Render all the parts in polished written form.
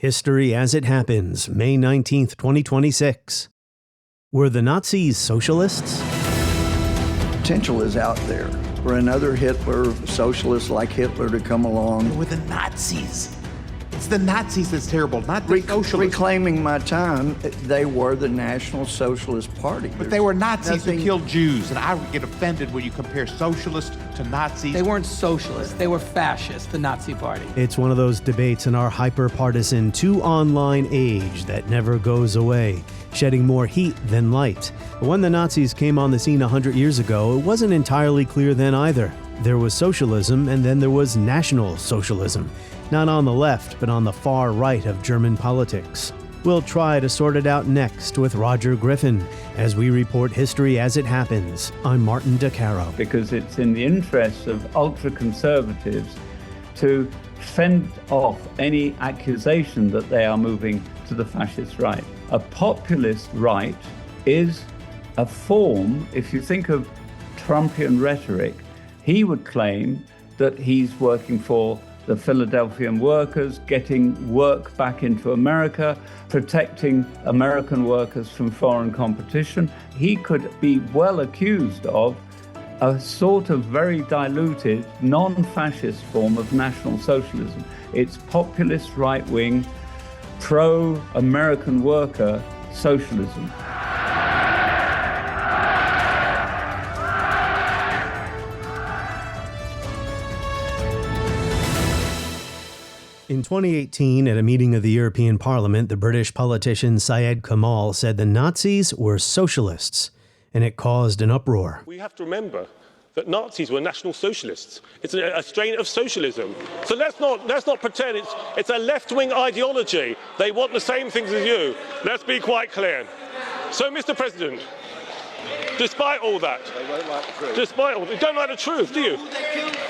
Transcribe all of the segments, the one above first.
History as it happens, May 19th, 2026. Were the Nazis socialists? Potential is out there for another Hitler, socialist like Hitler to come along. With the Nazis. It's the Nazis that's terrible, not the socialists. Reclaiming my time, they were the National Socialist Party. But they were Nazis who killed Jews, and I get offended when you compare socialists to Nazis. They weren't socialists, they were fascists, the Nazi Party. It's one of those debates in our hyper-partisan, too-online age that never goes away, shedding more heat than light. But when the Nazis came on the scene 100 years ago, it wasn't entirely clear then either. There was socialism, and then there was National Socialism. Not on the left, but on the far right of German politics. We'll try to sort it out next with Roger Griffin as we report history as it happens. I'm Martin DeCaro. Because it's in the interests of ultra-conservatives to fend off any accusation that they are moving to the fascist right. A populist right is a form, if you think of Trumpian rhetoric, he would claim that he's working for the Philadelphian workers, getting work back into America, protecting American workers from foreign competition. He could be well accused of a sort of very diluted, non-fascist form of National Socialism. It's populist right-wing, pro-American worker socialism. In 2018, at a meeting of the European Parliament, the British politician Syed Kamall said the Nazis were socialists, and it caused an uproar. We have to remember that Nazis were National Socialists. It's a strain of socialism. So let's not pretend it's a left-wing ideology. They want the same things as you. Let's be quite clear. So, Mr. President, despite all that, you don't like the truth, do you?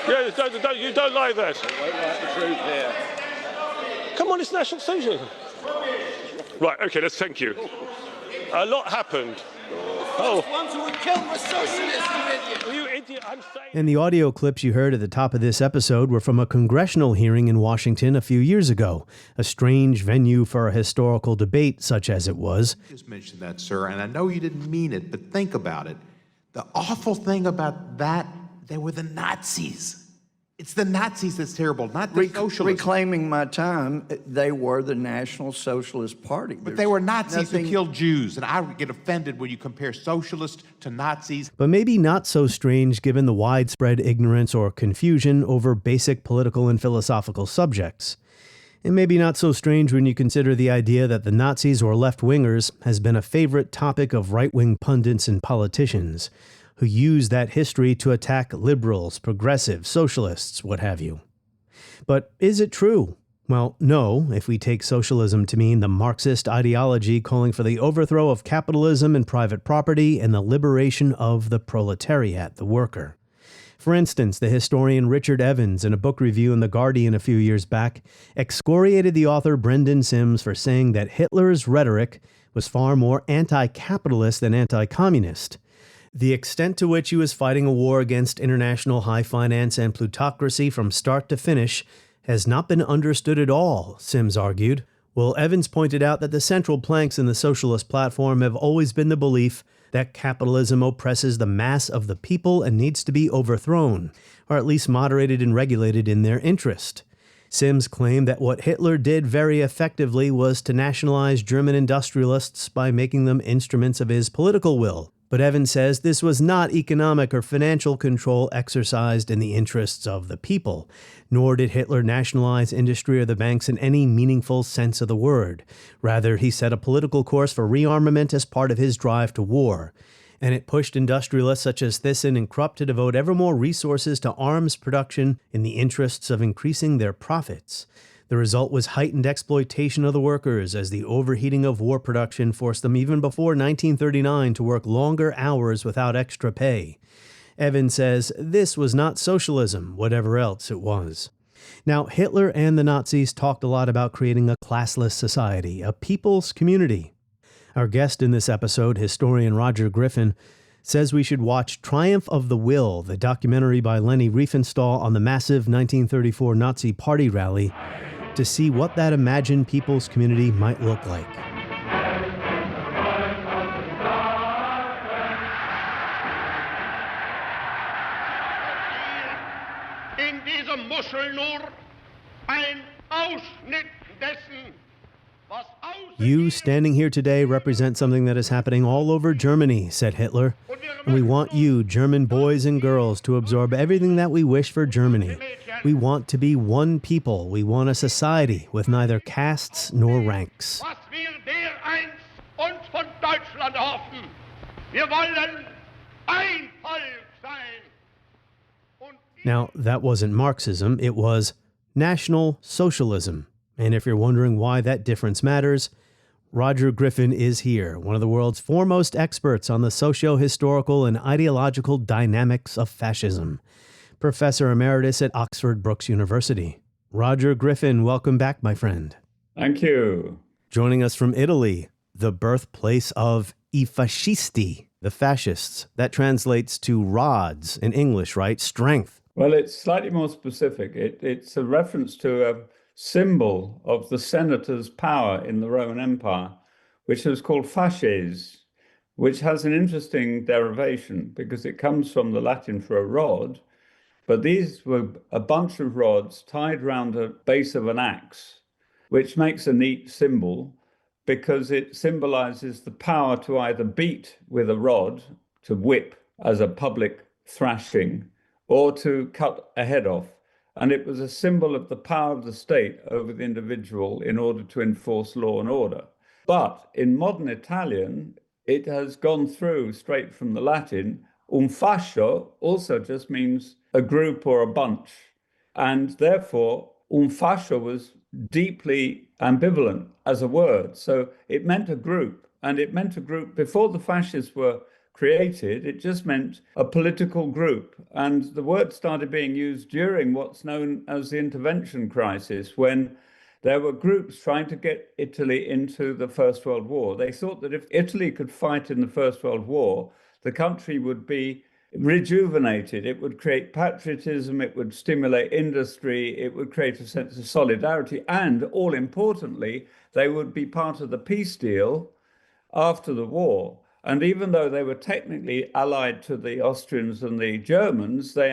Yeah, you don't like that. They won't like the truth here. Come on, it's National Socialism. Right, okay, let's thank you. A lot happened. Oh. The ones who would kill were socialists, you idiot. I'm saying. And the audio clips you heard at the top of this episode were from a congressional hearing in Washington a few years ago, a strange venue for a historical debate such as it was. You just mentioned that, sir, and I know you didn't mean it, but think about it. The awful thing about that, they were the Nazis. It's the Nazis that's terrible, not the socialists. Reclaiming my time, they were the National Socialist Party. But they were Nazis who killed Jews, and I get offended when you compare socialists to Nazis. But maybe not so strange given the widespread ignorance or confusion over basic political and philosophical subjects. And maybe not so strange when you consider the idea that the Nazis or left-wingers has been a favorite topic of right-wing pundits and politicians, who use that history to attack liberals, progressives, socialists, what have you. But is it true? Well, no, if we take socialism to mean the Marxist ideology calling for the overthrow of capitalism and private property and the liberation of the proletariat, the worker. For instance, the historian Richard Evans, in a book review in The Guardian a few years back, excoriated the author Brendan Sims for saying that Hitler's rhetoric was far more anti-capitalist than anti-communist. The extent to which he was fighting a war against international high finance and plutocracy from start to finish has not been understood at all, Sims argued. Well, Evans pointed out that the central planks in the socialist platform have always been the belief that capitalism oppresses the mass of the people and needs to be overthrown, or at least moderated and regulated in their interest. Sims claimed that what Hitler did very effectively was to nationalize German industrialists by making them instruments of his political will. But Evans says this was not economic or financial control exercised in the interests of the people, nor did Hitler nationalize industry or the banks in any meaningful sense of the word. Rather, he set a political course for rearmament as part of his drive to war, and it pushed industrialists such as Thyssen and Krupp to devote ever more resources to arms production in the interests of increasing their profits. The result was heightened exploitation of the workers as the overheating of war production forced them even before 1939 to work longer hours without extra pay. Evans says this was not socialism, whatever else it was. Now, Hitler and the Nazis talked a lot about creating a classless society, a people's community. Our guest in this episode, historian Roger Griffin, says we should watch Triumph of the Will, the documentary by Leni Riefenstahl on the massive 1934 Nazi party rally, to see what that imagined people's community might look like. In dieser Muschel nur ein Ausschnitt dessen, was You standing here today represent something that is happening all over Germany, said Hitler. And we want you, German boys and girls, to absorb everything that we wish for Germany. We want to be one people. We want a society with neither castes nor ranks. was wir dereinst uns von Deutschland hoffen. Wir wollen ein Volk sein. Und Now, that wasn't Marxism, it was National Socialism. And if you're wondering why that difference matters, Roger Griffin is here, one of the world's foremost experts on the socio-historical and ideological dynamics of fascism. Professor Emeritus at Oxford Brookes University. Roger Griffin, welcome back, my friend. Thank you. Joining us from Italy, the birthplace of I fascisti, the fascists. That translates to rods in English, right? Strength. Well, it's slightly more specific. It's a reference to a symbol of the senator's power in the Roman Empire, which was called fasces, which has an interesting derivation because it comes from the Latin for a rod, but these were a bunch of rods tied around the base of an axe, which makes a neat symbol because it symbolizes the power to either beat with a rod, to whip as a public thrashing, or to cut a head off. And it was a symbol of the power of the state over the individual in order to enforce law and order. But in modern Italian, it has gone through straight from the Latin. Un fascio also just means a group or a bunch. And therefore, un fascio was deeply ambivalent as a word. So it meant a group. And it meant a group before the fascists were created. It just meant a political group. And the word started being used during what's known as the intervention crisis, when there were groups trying to get Italy into the First World War. They thought that if Italy could fight in the First World War, the country would be rejuvenated. It would create patriotism, it would stimulate industry, it would create a sense of solidarity, and all importantly, they would be part of the peace deal after the war. And even though they were technically allied to the Austrians and the Germans, they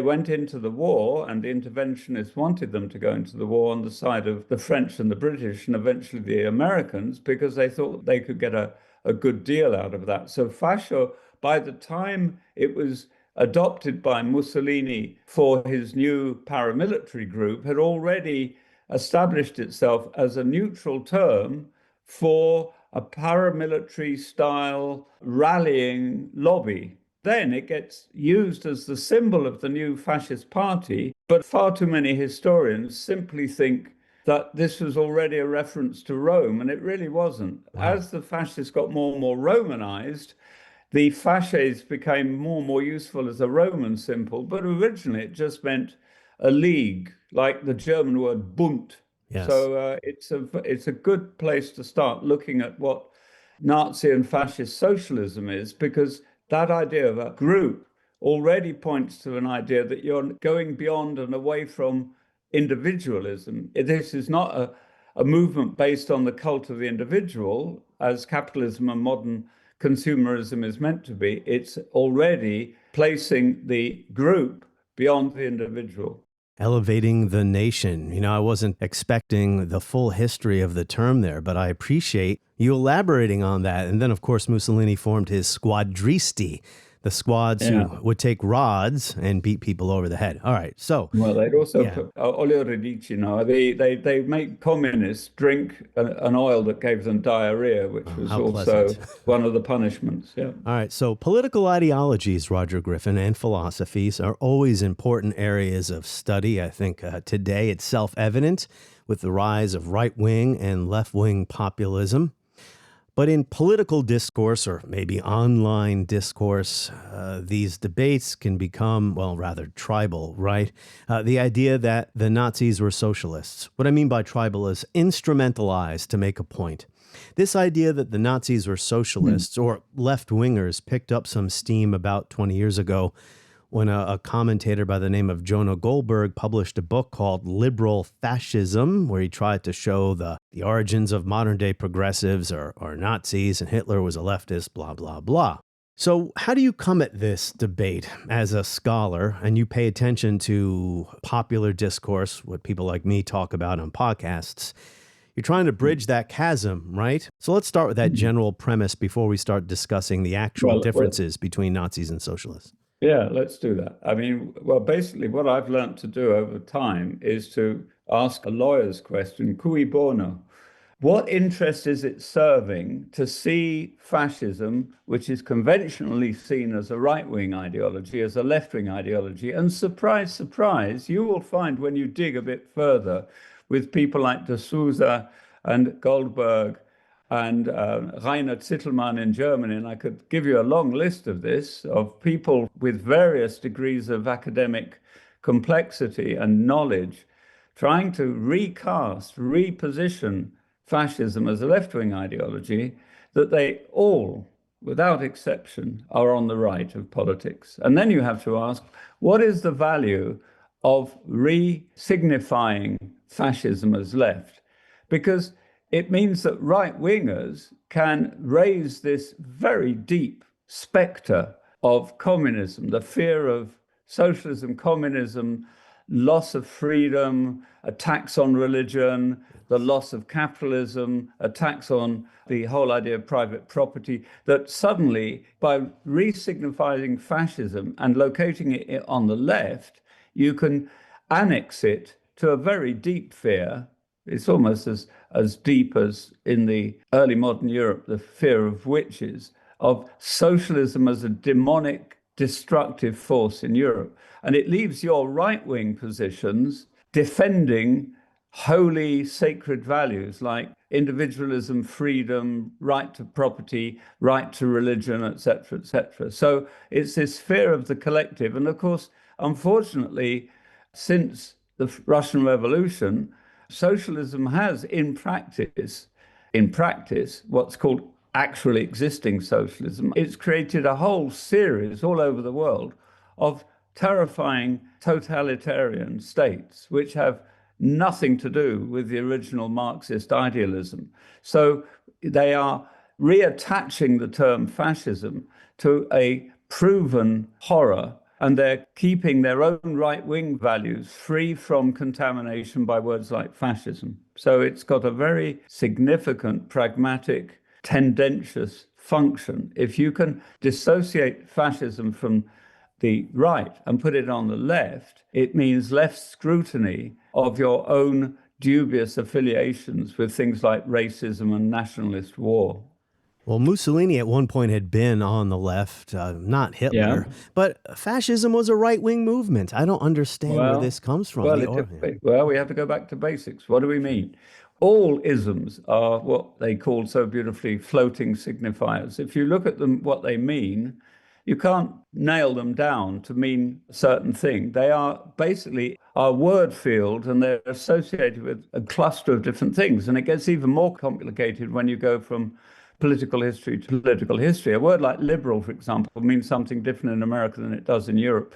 went into the war, and the interventionists wanted them to go into the war on the side of the French and the British and eventually the Americans, because they thought they could get a good deal out of that. So fascio, by the time it was adopted by Mussolini for his new paramilitary group, had already established itself as a neutral term for a paramilitary style rallying lobby. Then it gets used as the symbol of the new fascist party, but far too many historians simply think that this was already a reference to Rome, and it really wasn't. Wow. As the fascists got more and more Romanized, the fasces became more and more useful as a Roman symbol, but originally it just meant a league, like the German word Bund. Yes. So it's a good place to start looking at what Nazi and fascist socialism is, because that idea of a group already points to an idea that you're going beyond and away from individualism. This is not a movement based on the cult of the individual, as capitalism and modern consumerism is meant to be. It's already placing the group beyond the individual. Elevating the nation. You know, I wasn't expecting the full history of the term there, but I appreciate you elaborating on that. And then, of course, Mussolini formed his squadristi, the squads who would take rods and beat people over the head. All right, so... Well, they'd also put olio radici, they make communists drink an oil that gave them diarrhea, which was also one of the punishments. Yeah. All right, so political ideologies, Roger Griffin, and philosophies are always important areas of study. I think today it's self-evident with the rise of right-wing and left-wing populism. But in political discourse, or maybe online discourse, these debates can become, well, rather tribal, right? The idea that the Nazis were socialists. What I mean by tribal is instrumentalized to make a point. This idea that the Nazis were socialists or left-wingers picked up some steam about 20 years ago when a commentator by the name of Jonah Goldberg published a book called Liberal Fascism, where he tried to show the origins of modern-day progressives or Nazis, and Hitler was a leftist, blah, blah, blah. So how do you come at this debate as a scholar, and you pay attention to popular discourse, what people like me talk about on podcasts? You're trying to bridge that chasm, right? So let's start with that general premise before we start discussing the actual differences between Nazis and socialists. Yeah, let's do that. I mean, well, basically what I've learned to do over time is to ask a lawyer's question, cui bono? What interest is it serving to see fascism, which is conventionally seen as a right-wing ideology, as a left-wing ideology? And surprise, surprise, you will find when you dig a bit further with people like de Souza and Goldberg and Rainer Zittelmann in Germany, and I could give you a long list of this, of people with various degrees of academic complexity and knowledge, trying to recast, reposition fascism as a left-wing ideology, that they all, without exception, are on the right of politics. And then you have to ask, what is the value of re-signifying fascism as left? Because it means that right-wingers can raise this very deep specter of communism, the fear of socialism, communism, loss of freedom, attacks on religion, the loss of capitalism, attacks on the whole idea of private property, that suddenly, by re-signifying fascism and locating it on the left, you can annex it to a very deep fear. It's almost as deep as in the early modern Europe, the fear of witches, of socialism as a demonic, destructive force in Europe. And it leaves your right-wing positions defending holy, sacred values like individualism, freedom, right to property, right to religion, etc., etc. So it's this fear of the collective. And of course, unfortunately, since the Russian Revolution, socialism has in practice, what's called actually existing socialism. It's created a whole series all over the world of terrifying totalitarian states, which have nothing to do with the original Marxist idealism. So they are reattaching the term fascism to a proven horror, and they're keeping their own right-wing values free from contamination by words like fascism. So it's got a very significant, pragmatic, tendentious function. If you can dissociate fascism from the right and put it on the left, it means less scrutiny of your own dubious affiliations with things like racism and nationalist war. Well, Mussolini at one point had been on the left, not Hitler, but fascism was a right-wing movement. I don't understand where this comes from. Well, we have to go back to basics. What do we mean? All isms are what they call so beautifully floating signifiers. If you look at them, what they mean, you can't nail them down to mean a certain thing. They are basically our word field, and they're associated with a cluster of different things. And it gets even more complicated when you go from political history to political history. A word like liberal, for example, means something different in America than it does in Europe.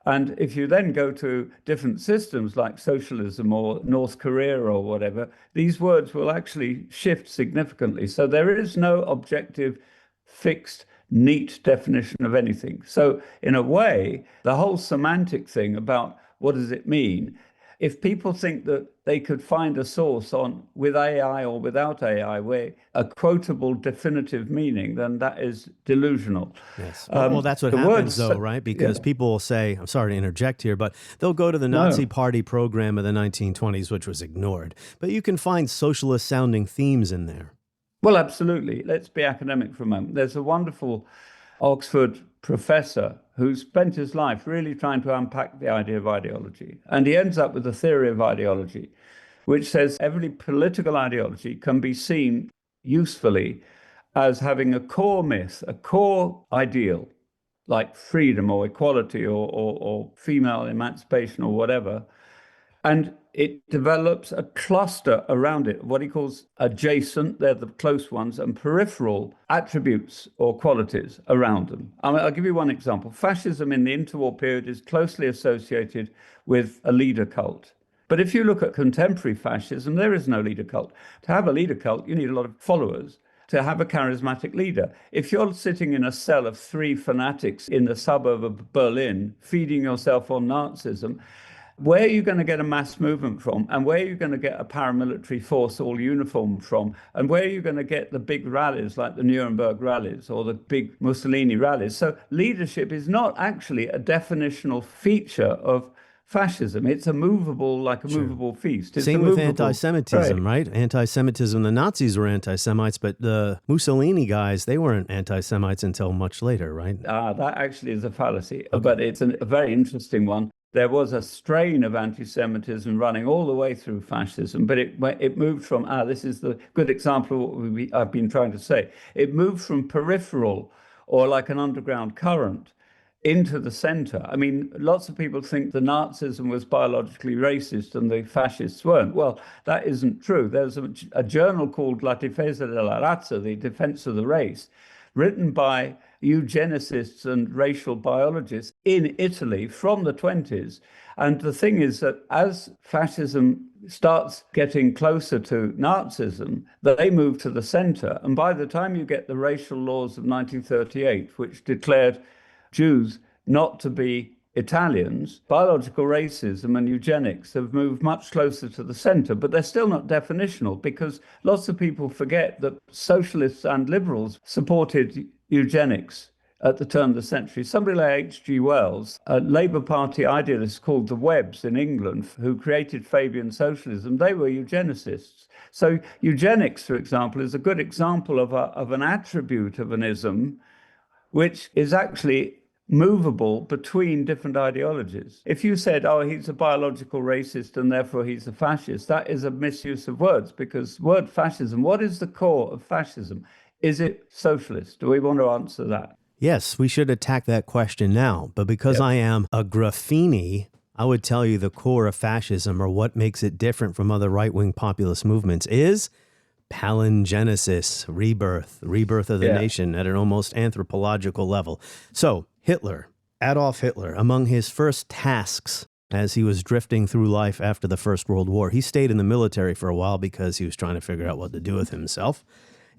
And if you then go to different systems like socialism or North Korea or whatever, these words will actually shift significantly. So there is no objective, fixed, neat definition of anything. So in a way, the whole semantic thing about what does it mean, if people think that they could find a source on with AI or without AI where a quotable definitive meaning, then that is delusional. Yes. Well, that's what happens though, right? Because people will say, I'm sorry to interject here, but they'll go to the Nazi Party program of the 1920s, which was ignored. But you can find socialist sounding themes in there. Well, absolutely. Let's be academic for a moment. There's a wonderful Oxford professor who spent his life really trying to unpack the idea of ideology. And he ends up with a theory of ideology, which says every political ideology can be seen usefully as having a core myth, a core ideal, like freedom or equality or female emancipation or whatever. And it develops a cluster around it, what he calls adjacent, they're the close ones, and peripheral attributes or qualities around them. I'll give you one example. Fascism in the interwar period is closely associated with a leader cult. But if you look at contemporary fascism, there is no leader cult. To have a leader cult, you need a lot of followers. To have a charismatic leader. If you're sitting in a cell of 3 fanatics in the suburb of Berlin, feeding yourself on Nazism, where are you going to get a mass movement from? And where are you going to get a paramilitary force all uniformed from? And where are you going to get the big rallies like the Nuremberg rallies or the big Mussolini rallies? So leadership is not actually a definitional feature of fascism. It's a movable, like a movable feast. It's Same with anti-Semitism, right? Anti-Semitism, the Nazis were anti-Semites, but the Mussolini guys, they weren't anti-Semites until much later, right? That actually is a fallacy, but it's a very interesting one. There was a strain of anti-Semitism running all the way through fascism, but it moved from, this is the good example of what I've been trying to say. It moved from peripheral or like an underground current into the center. I mean, lots of people think the Nazism was biologically racist and the fascists weren't. Well, that isn't true. There's a journal called La Difesa della Razza, the Defense of the Race, written by eugenicists and racial biologists in Italy from the 20s. And the thing is that as fascism starts getting closer to Nazism, they move to the center. And by the time you get the racial laws of 1938, which declared Jews not to be Italians, biological racism and eugenics have moved much closer to the center, but they're still not definitional because lots of people forget that socialists and liberals supported eugenics at the turn of the century. Somebody like H.G. Wells, a Labour Party idealist called the Webbs in England, who created Fabian socialism, they were eugenicists. So eugenics, for example, is a good example of an attribute of an ism which is actually movable between different ideologies. If you said, he's a biological racist and therefore he's a fascist, that is a misuse of words, because word fascism, what is the core of fascism? Is it socialist? Do we want to answer that? Yes, we should attack that question now. But because I am a Griffini, I would tell you the core of fascism, or what makes it different from other right-wing populist movements, is palingenesis, rebirth of the nation at an almost anthropological level. So Hitler, Adolf Hitler, among his first tasks as he was drifting through life after the First World War, he stayed in the military for a while because he was trying to figure out what to do with himself.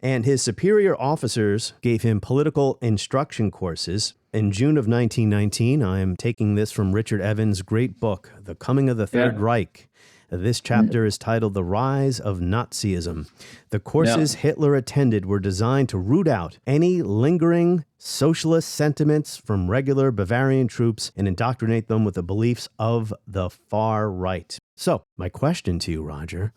And his superior officers gave him political instruction courses. In June of 1919, I am taking this from Richard Evans' great book, The Coming of the Third Reich. This chapter is titled The Rise of Nazism. The courses Hitler attended were designed to root out any lingering socialist sentiments from regular Bavarian troops and indoctrinate them with the beliefs of the far right. So, my question to you, Roger,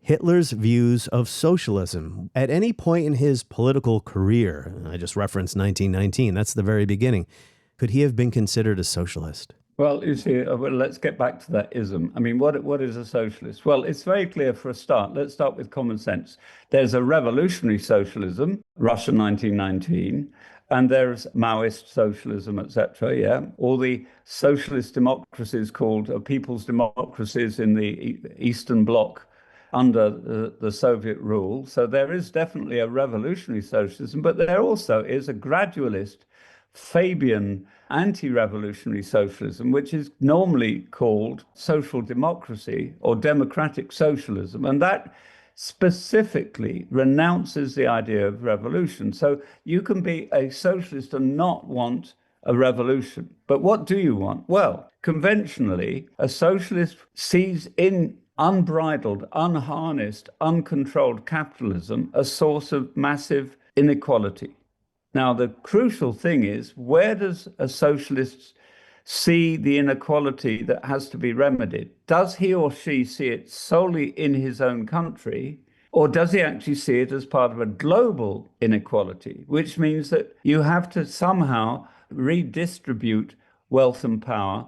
Hitler's views of socialism. At any point in his political career, I just referenced 1919, that's the very beginning, could he have been considered a socialist? Well, you see, let's get back to that ism. I mean, what is a socialist? Well, it's very clear for a start. Let's start with common sense. There's a revolutionary socialism, Russia 1919, and there's Maoist socialism, etc. All the socialist democracies called people's democracies in the Eastern Bloc under the Soviet rule. So there is definitely a revolutionary socialism, but there also is a gradualist, Fabian, anti-revolutionary socialism, which is normally called social democracy or democratic socialism. And that specifically renounces the idea of revolution. So you can be a socialist and not want a revolution. But what do you want? Well, conventionally, a socialist sees in unbridled, unharnessed, uncontrolled capitalism a source of massive inequality. Now, the crucial thing is, where does a socialist see the inequality that has to be remedied? Does he or she see it solely in his own country, or does he actually see it as part of a global inequality, which means that you have to somehow redistribute wealth and power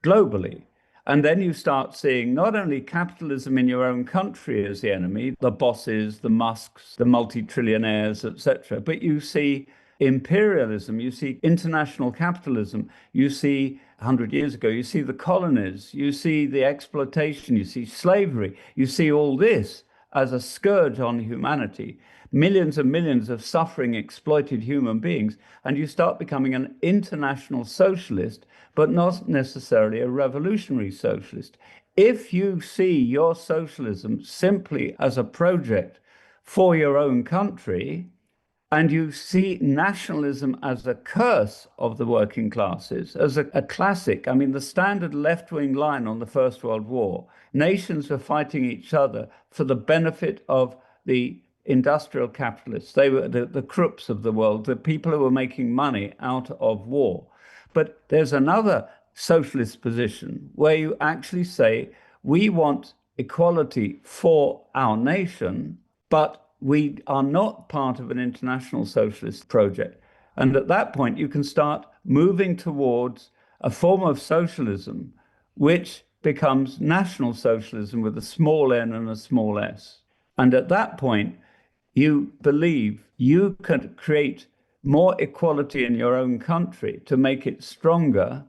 globally? And then you start seeing not only capitalism in your own country as the enemy, the bosses, the Musks, the multi-trillionaires, etc., but you see imperialism, you see international capitalism, you see 100 years ago, you see the colonies, you see the exploitation, you see slavery, you see all this as a scourge on humanity, millions and millions of suffering, exploited human beings, and you start becoming an international socialist, but not necessarily a revolutionary socialist. If you see your socialism simply as a project for your own country, and you see nationalism as a curse of the working classes, as a classic. I mean, the standard left-wing line on the First World War, nations were fighting each other for the benefit of the industrial capitalists. They were the Krupps of the world, the people who were making money out of war. But there's another socialist position where you actually say, we want equality for our nation, but we are not part of an international socialist project. And at that point, you can start moving towards a form of socialism which becomes national socialism with a small n and a small s. And at that point, you believe you can create more equality in your own country to make it stronger,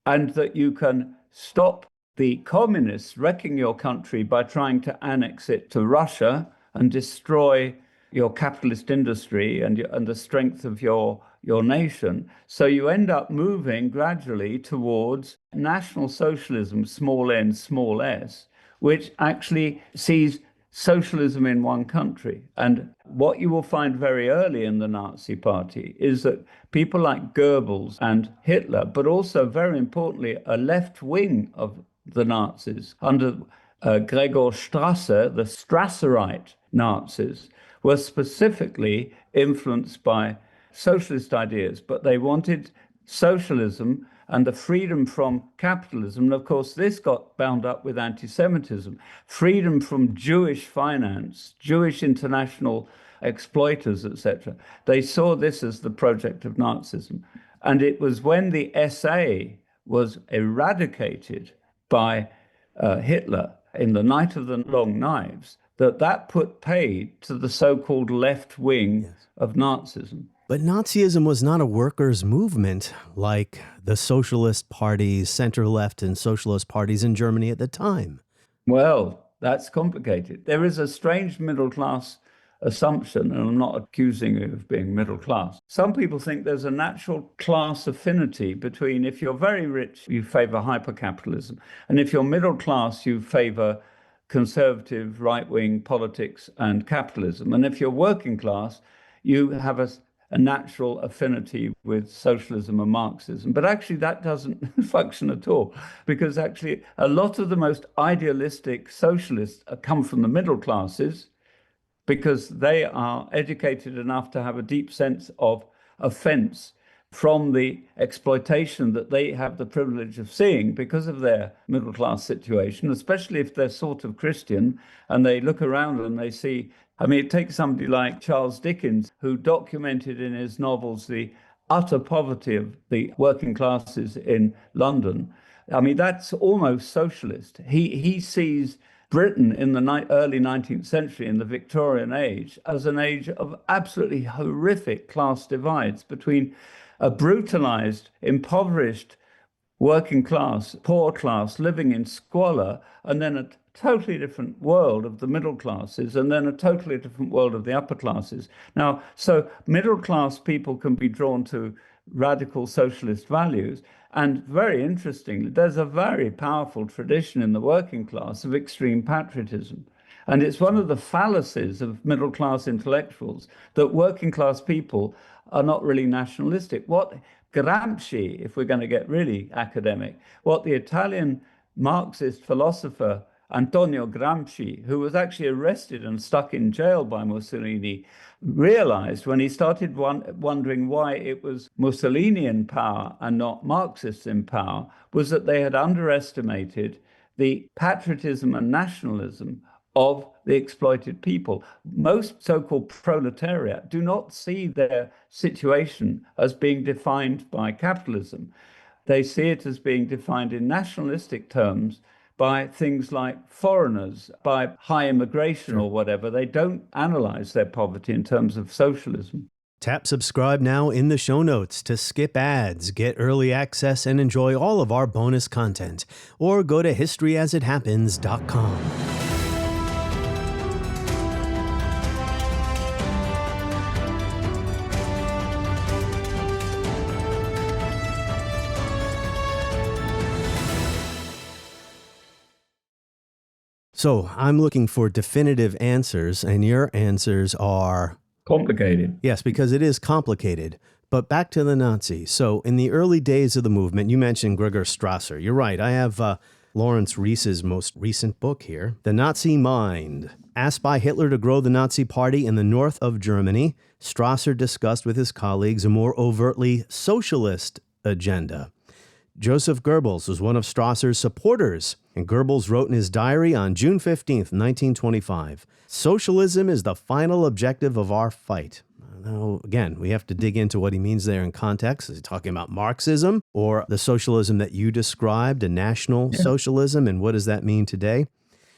and that you can stop the communists wrecking your country by trying to annex it to Russia and destroy your capitalist industry and the strength of your nation. So you end up moving gradually towards national socialism, small n, small s, which actually sees socialism in one country. And what you will find very early in the Nazi Party is that people like Goebbels and Hitler, but also very importantly, a left wing of the Nazis under Gregor Strasser, the Strasserite Nazis, were specifically influenced by socialist ideas, but they wanted socialism and the freedom from capitalism. And of course, this got bound up with anti-Semitism, freedom from Jewish finance, Jewish international exploiters, etc. They saw this as the project of Nazism. And it was when the SA was eradicated by Hitler in the Night of the Long Knives that put paid to the so-called left wing of Nazism. But Nazism was not a workers' movement like the socialist parties, center-left and socialist parties in Germany at the time. Well, that's complicated. There is a strange middle-class assumption, and I'm not accusing you of being middle class. Some people think there's a natural class affinity between, if you're very rich, you favor hypercapitalism, and if you're middle class, you favor conservative right-wing politics and capitalism. And if you're working class, you have a natural affinity with socialism and Marxism. But actually that doesn't function at all, because actually a lot of the most idealistic socialists come from the middle classes, because they are educated enough to have a deep sense of offense from the exploitation that they have the privilege of seeing because of their middle class situation, especially if they're sort of Christian and they look around and they see, I mean, it takes somebody like Charles Dickens, who documented in his novels the utter poverty of the working classes in London. I mean, that's almost socialist. He sees Britain in the early 19th century, in the Victorian age, as an age of absolutely horrific class divides between a brutalized, impoverished working class, poor class, living in squalor, and then a totally different world of the middle classes, and then a totally different world of the upper classes. Now, so middle class people can be drawn to radical socialist values. And very interestingly, there's a very powerful tradition in the working class of extreme patriotism. And it's one of the fallacies of middle class intellectuals that working class people are not really nationalistic. What Gramsci, if we're going to get really academic, what the Italian Marxist philosopher Antonio Gramsci, who was actually arrested and stuck in jail by Mussolini, realized when he started wondering why it was Mussolini in power and not Marxists in power, was that they had underestimated the patriotism and nationalism of the exploited people. Most so-called proletariat do not see their situation as being defined by capitalism. They see it as being defined in nationalistic terms by things like foreigners, by high immigration or whatever. They don't analyze their poverty in terms of socialism. Tap subscribe now in the show notes to skip ads, get early access, and enjoy all of our bonus content. Or go to historyasithappens.com. So I'm looking for definitive answers, and your answers are... Complicated. Yes, because it is complicated. But back to the Nazis. So in the early days of the movement, you mentioned Gregor Strasser. You're right. I have Lawrence Rees's most recent book here, The Nazi Mind. Asked by Hitler to grow the Nazi Party in the north of Germany, Strasser discussed with his colleagues a more overtly socialist agenda. Joseph Goebbels was one of Strasser's supporters, and Goebbels wrote in his diary on June 15th, 1925, "Socialism is the final objective of our fight." Now, again, we have to dig into what he means there in context. Is he talking about Marxism or the socialism that you described, a national socialism, and what does that mean today?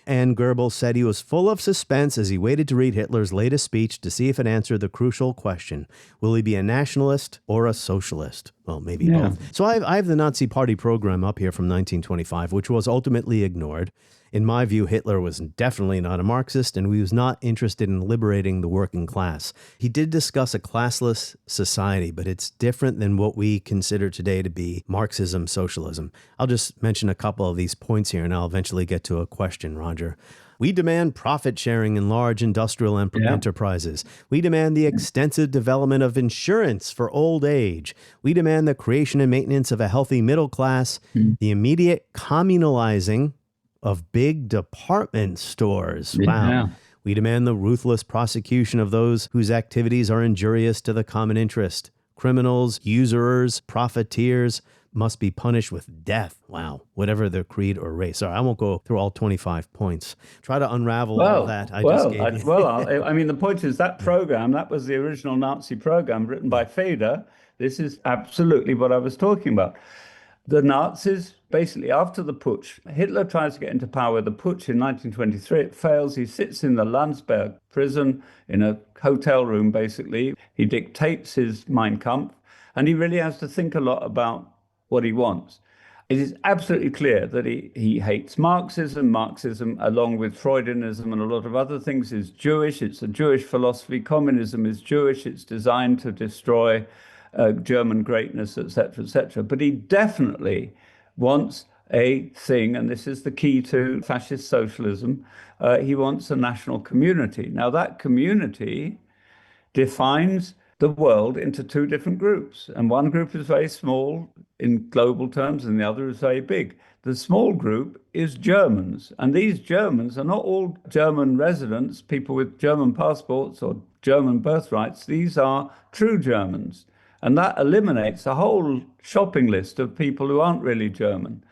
And Goebbels said he was full of suspense as he waited to read Hitler's latest speech to see if it answered the crucial question: will he be a nationalist or a socialist? Well, maybe both. So I have the Nazi Party program up here from 1925, which was ultimately ignored. In my view, Hitler was definitely not a Marxist, and he was not interested in liberating the working class. He did discuss a classless society, but it's different than what we consider today to be Marxism, socialism. I'll just mention a couple of these points here, and I'll eventually get to a question, Roger. We demand profit sharing in large industrial enterprises. We demand the extensive development of insurance for old age. We demand the creation and maintenance of a healthy middle class, the immediate communalizing of big department stores. Wow. We demand the ruthless prosecution of those whose activities are injurious to the common interest. Criminals, usurers, profiteers must be punished with death. Wow. Whatever their creed or race. Sorry, I won't go through all 25 points. Try to unravel all that I just gave you. I mean, the point is that program, that was the original Nazi program written by Feder. This is absolutely what I was talking about. The Nazis, basically after the putsch, Hitler tries to get into power with the putsch in 1923. It fails. He sits in the Landsberg prison in a hotel room, basically. He dictates his Mein Kampf, and he really has to think a lot about what he wants. It is absolutely clear that he hates Marxism. Marxism, along with Freudianism and a lot of other things, is Jewish. It's a Jewish philosophy. Communism is Jewish. It's designed to destroy German greatness, etc., etc. But he definitely wants a thing, and this is the key to fascist socialism. He wants a national community. Now, that community defines the world into two different groups, and one group is very small in global terms, and the other is very big. The small group is Germans, and these Germans are not all German residents, people with German passports or German birthrights. These are true Germans. And that eliminates a whole shopping list of people who aren't really German.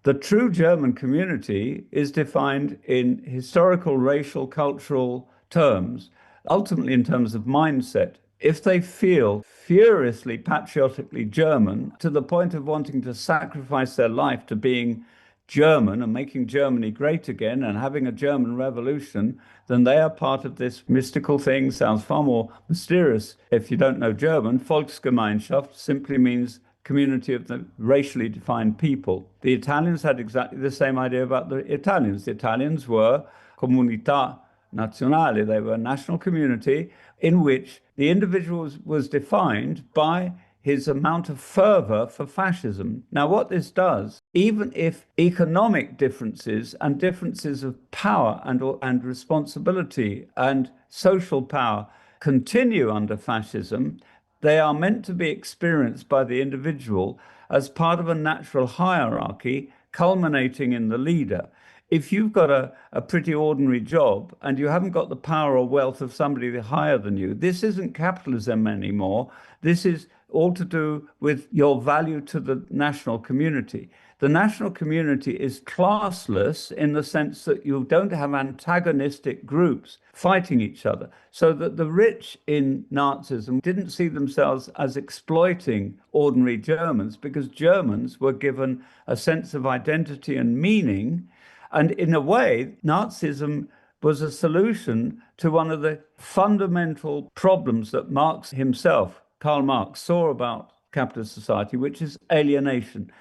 The true German community is defined in historical, racial, cultural terms, ultimately in terms of mindset. If they feel furiously patriotically German to the point of wanting to sacrifice their life to being German and making Germany great again and having a German revolution, then they are part of this mystical thing. Sounds far more mysterious if you don't know German. Volksgemeinschaft simply means community of the racially defined people. The Italians had exactly the same idea about the Italians. The Italians were comunità nazionale. They were a national community in which the individual was defined by his amount of fervor for fascism. Now, what this does, even if economic differences and differences of power and responsibility and social power continue under fascism, they are meant to be experienced by the individual as part of a natural hierarchy culminating in the leader. If you've got a pretty ordinary job and you haven't got the power or wealth of somebody higher than you, this isn't capitalism anymore. This is all to do with your value to the national community. The national community is classless in the sense that you don't have antagonistic groups fighting each other. So that the rich in Nazism didn't see themselves as exploiting ordinary Germans because Germans were given a sense of identity and meaning. And in a way, Nazism was a solution to one of the fundamental problems that Marx himself, Karl Marx, saw about capitalist society, which is alienation.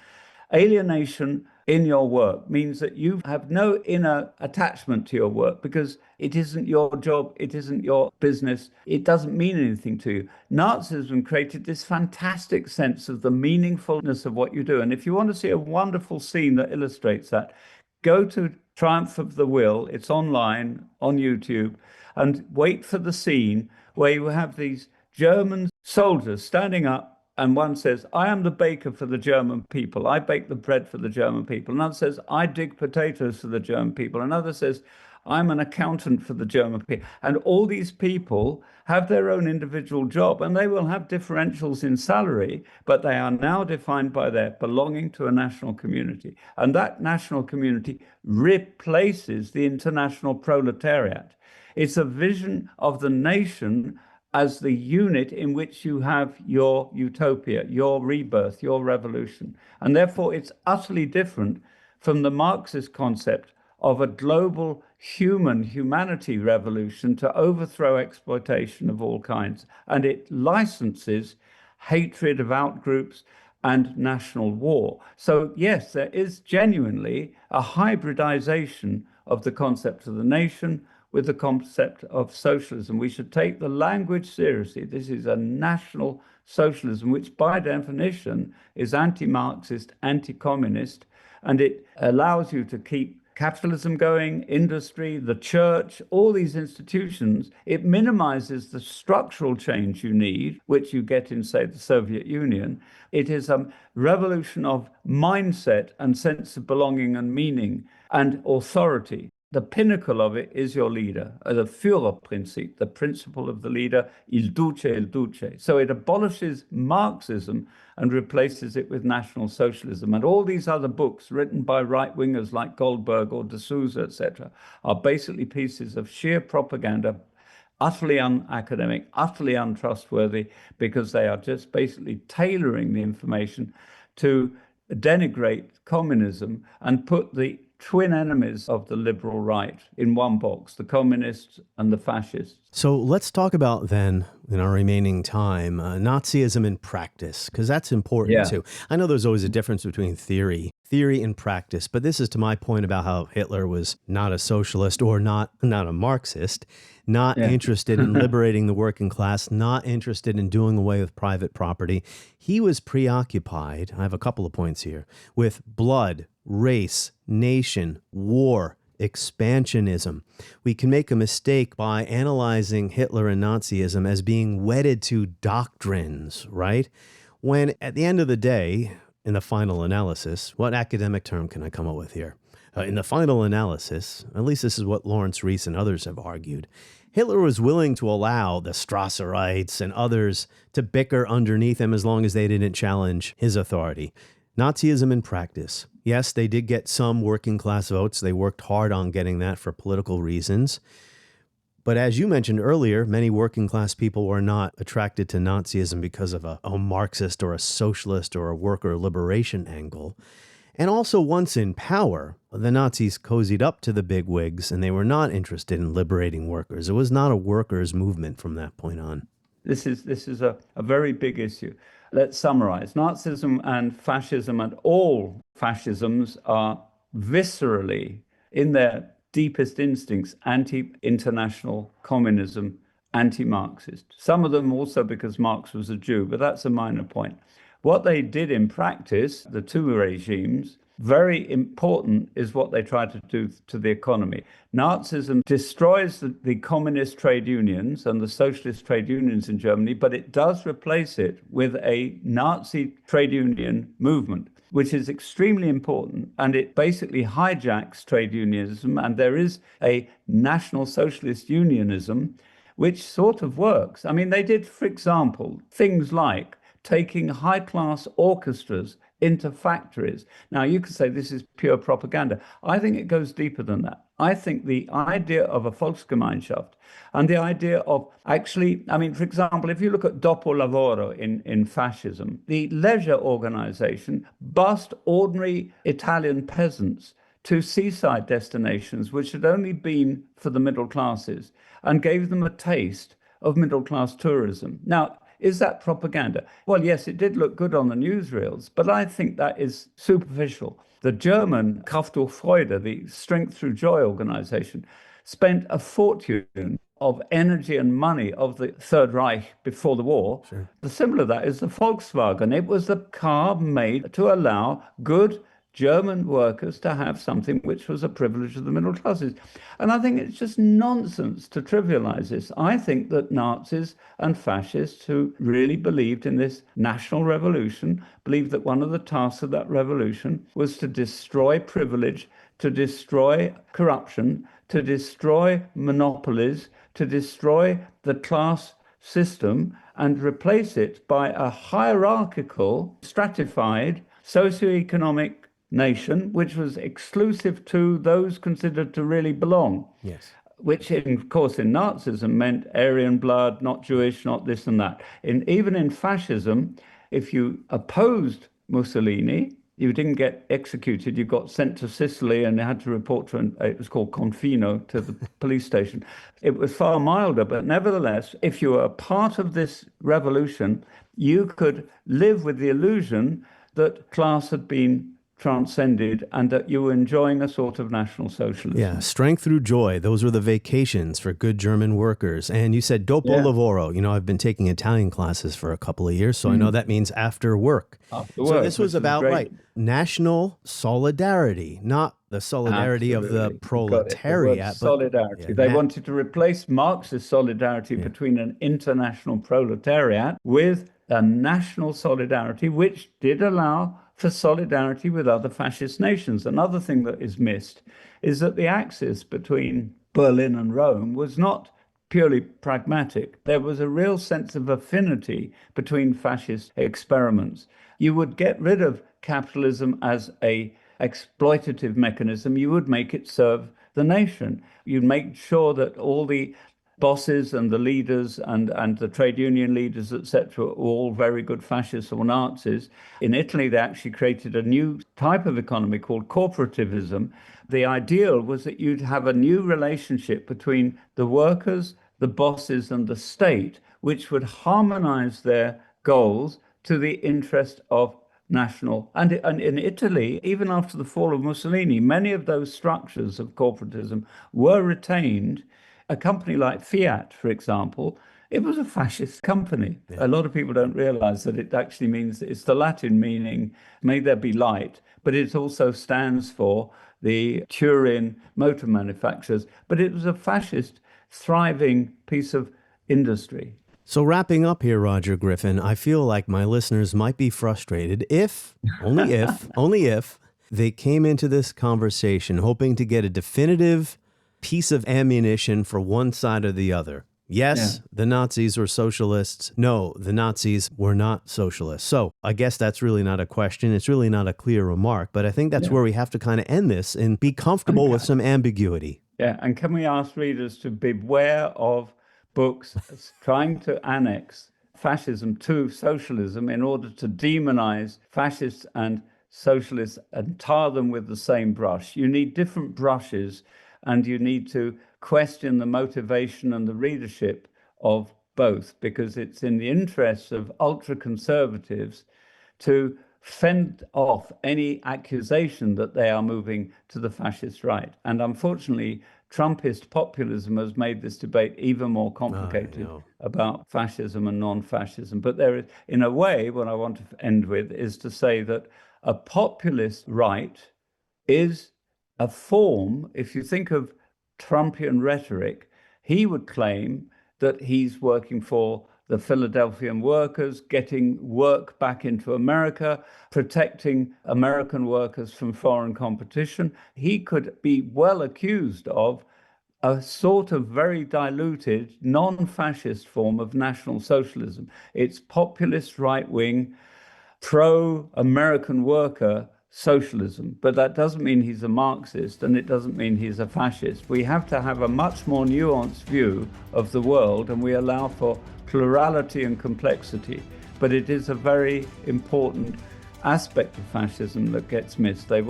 Alienation in your work means that you have no inner attachment to your work because it isn't your job, it isn't your business, it doesn't mean anything to you. Nazism created this fantastic sense of the meaningfulness of what you do. And if you want to see a wonderful scene that illustrates that, go to Triumph of the Will, it's online on YouTube, and wait for the scene where you have these German soldiers standing up, and one says, I am the baker for the German people. I bake the bread for the German people. Another says, I dig potatoes for the German people. Another says, I'm an accountant for the German people. And all these people have their own individual job, and they will have differentials in salary, but they are now defined by their belonging to a national community. And that national community replaces the international proletariat. It's a vision of the nation as the unit in which you have your utopia, your rebirth, your revolution. And therefore, it's utterly different from the Marxist concept of a global humanity revolution to overthrow exploitation of all kinds. And it licenses hatred of outgroups and national war. So yes, there is genuinely a hybridization of the concept of the nation with the concept of socialism. We should take the language seriously. This is a national socialism, which by definition is anti-Marxist, anti-communist, and it allows you to keep capitalism going, industry, the church, all these institutions. It minimizes the structural change you need, which you get in, say, the Soviet Union. It is a revolution of mindset and sense of belonging and meaning and authority. The pinnacle of it is your leader, the Führerprinzip, the principle of the leader, il duce. So it abolishes Marxism and replaces it with National Socialism. And all these other books written by right-wingers like Goldberg or de Souza, etc., are basically pieces of sheer propaganda, utterly unacademic, utterly untrustworthy, because they are just basically tailoring the information to denigrate communism and put the twin enemies of the liberal right in one box, the communists and the fascists. So let's talk about then, in our remaining time, Nazism in practice, because that's important too. I know there's always a difference between theory and practice, but this is to my point about how Hitler was not a socialist or not a Marxist, not interested in liberating the working class, not interested in doing away with private property. He was preoccupied, I have a couple of points here, with blood, race, nation, war, expansionism. We can make a mistake by analyzing Hitler and Nazism as being wedded to doctrines, right? When at the end of the day, in the final analysis, what academic term can I come up with here? In the final analysis, at least this is what Lawrence Rees and others have argued, Hitler was willing to allow the Strasserites and others to bicker underneath him as long as they didn't challenge his authority. Nazism in practice. Yes, they did get some working class votes. They worked hard on getting that for political reasons. But as you mentioned earlier, many working class people were not attracted to Nazism because of a Marxist or a socialist or a worker liberation angle. And also, once in power, the Nazis cozied up to the bigwigs and they were not interested in liberating workers. It was not a workers' movement from that point on. This is a very big issue. Let's summarize. Nazism and fascism and all fascisms are viscerally, in their deepest instincts, anti-international communism, anti-Marxist. Some of them also because Marx was a Jew, but that's a minor point. What they did in practice, the two regimes, very important is what they tried to do to the economy. Nazism destroys the communist trade unions and the socialist trade unions in Germany, but it does replace it with a Nazi trade union movement, which is extremely important. And it basically hijacks trade unionism. And there is a National Socialist unionism, which sort of works. I mean, they did, for example, things like taking high-class orchestras into factories. Now, you could say this is pure propaganda. I think it goes deeper than that. I think the idea of a Volksgemeinschaft and the idea of actually, I mean, for example, if you look at dopolavoro in fascism, the leisure organization bussed ordinary Italian peasants to seaside destinations, which had only been for the middle classes, and gave them a taste of middle-class tourism. Now, is that propaganda? Well, yes, it did look good on the newsreels, but I think that is superficial. The German Kraft durch Freude, the Strength Through Joy organization, spent a fortune of energy and money of the Third Reich before the war. Sure. The symbol of that is the Volkswagen. It was the car made to allow good German workers to have something which was a privilege of the middle classes. And I think it's just nonsense to trivialize this. I think that Nazis and fascists who really believed in this national revolution believed that one of the tasks of that revolution was to destroy privilege, to destroy corruption, to destroy monopolies, to destroy the class system and replace it by a hierarchical, stratified, socioeconomic nation, which was exclusive to those considered to really belong. Yes. Which, of course, in Nazism meant Aryan blood, not Jewish, not this and that. Even in fascism, if you opposed Mussolini, you didn't get executed, you got sent to Sicily and you had to report to, it was called confino, to the police station. It was far milder, but nevertheless, if you were a part of this revolution, you could live with the illusion that class had been transcended and that you were enjoying a sort of national socialism. Yeah, strength through joy. Those were the vacations for good German workers. And you said dopo lavoro. You know, I've been taking Italian classes for a couple of years, so I know that means after work. So this was about, national solidarity, not the solidarity of the proletariat. Solidarity. They wanted to replace Marxist solidarity between an international proletariat with a national solidarity, which did allow for solidarity with other fascist nations. Another thing that is missed is that the axis between Berlin and Rome was not purely pragmatic. There was a real sense of affinity between fascist experiments. You would get rid of capitalism as a exploitative mechanism. You would make it serve the nation. You'd make sure that all the bosses and the leaders and the trade union leaders, etc., were all very good fascists or Nazis. In Italy, they actually created a new type of economy called corporativism. The ideal was that you'd have a new relationship between the workers, the bosses, and the state, which would harmonize their goals to the interest of national. And in Italy, even after the fall of Mussolini, many of those structures of corporatism were retained. A company like Fiat, for example, it was a fascist company. Yeah. A lot of people don't realize that it actually means, it's the Latin meaning, may there be light, but it also stands for the Turin motor manufacturers. But it was a fascist, thriving piece of industry. So wrapping up here, Roger Griffin, I feel like my listeners might be frustrated only if they came into this conversation hoping to get a definitive piece of ammunition for one side or the other. Yes, the Nazis were socialists. No, the Nazis were not socialists. So I guess that's really not a question. It's really not a clear remark, but I think that's where we have to kind of end this and be comfortable with some ambiguity. Yeah, and can we ask readers to beware of books trying to annex fascism to socialism in order to demonize fascists and socialists and tar them with the same brush. You need different brushes, and you need to question the motivation and the readership of both, because it's in the interests of ultra-conservatives to fend off any accusation that they are moving to the fascist right. And unfortunately, Trumpist populism has made this debate even more complicated about fascism and non-fascism. But there is, in a way, what I want to end with is to say that a populist right is a form. If you think of Trumpian rhetoric, he would claim that he's working for the Philadelphian workers, getting work back into America, protecting American workers from foreign competition. He could be well accused of a sort of very diluted, non-fascist form of National Socialism. It's populist, right-wing, pro-American worker socialism. But that doesn't mean he's a Marxist, and it doesn't mean he's a fascist. We have to have a much more nuanced view of the world, and we allow for plurality and complexity. But it is a very important aspect of fascism that gets missed. They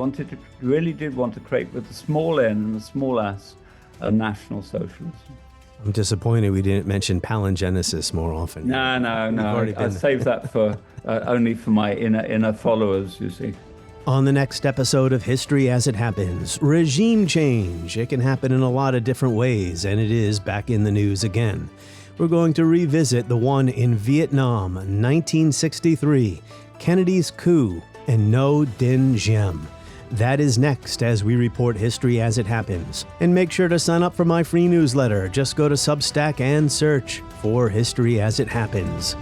really did want to create, with the small n and the small s, a national socialism. I'm disappointed we didn't mention palingenesis more often. No. I saved that for only for my inner followers, you see. On the next episode of History as It Happens, regime change. It can happen in a lot of different ways, and it is back in the news again. We're going to revisit the one in Vietnam, 1963, Kennedy's coup, and No Dinh Diem. That is next as we report History as It Happens. And make sure to sign up for my free newsletter. Just go to Substack and search for History as It Happens.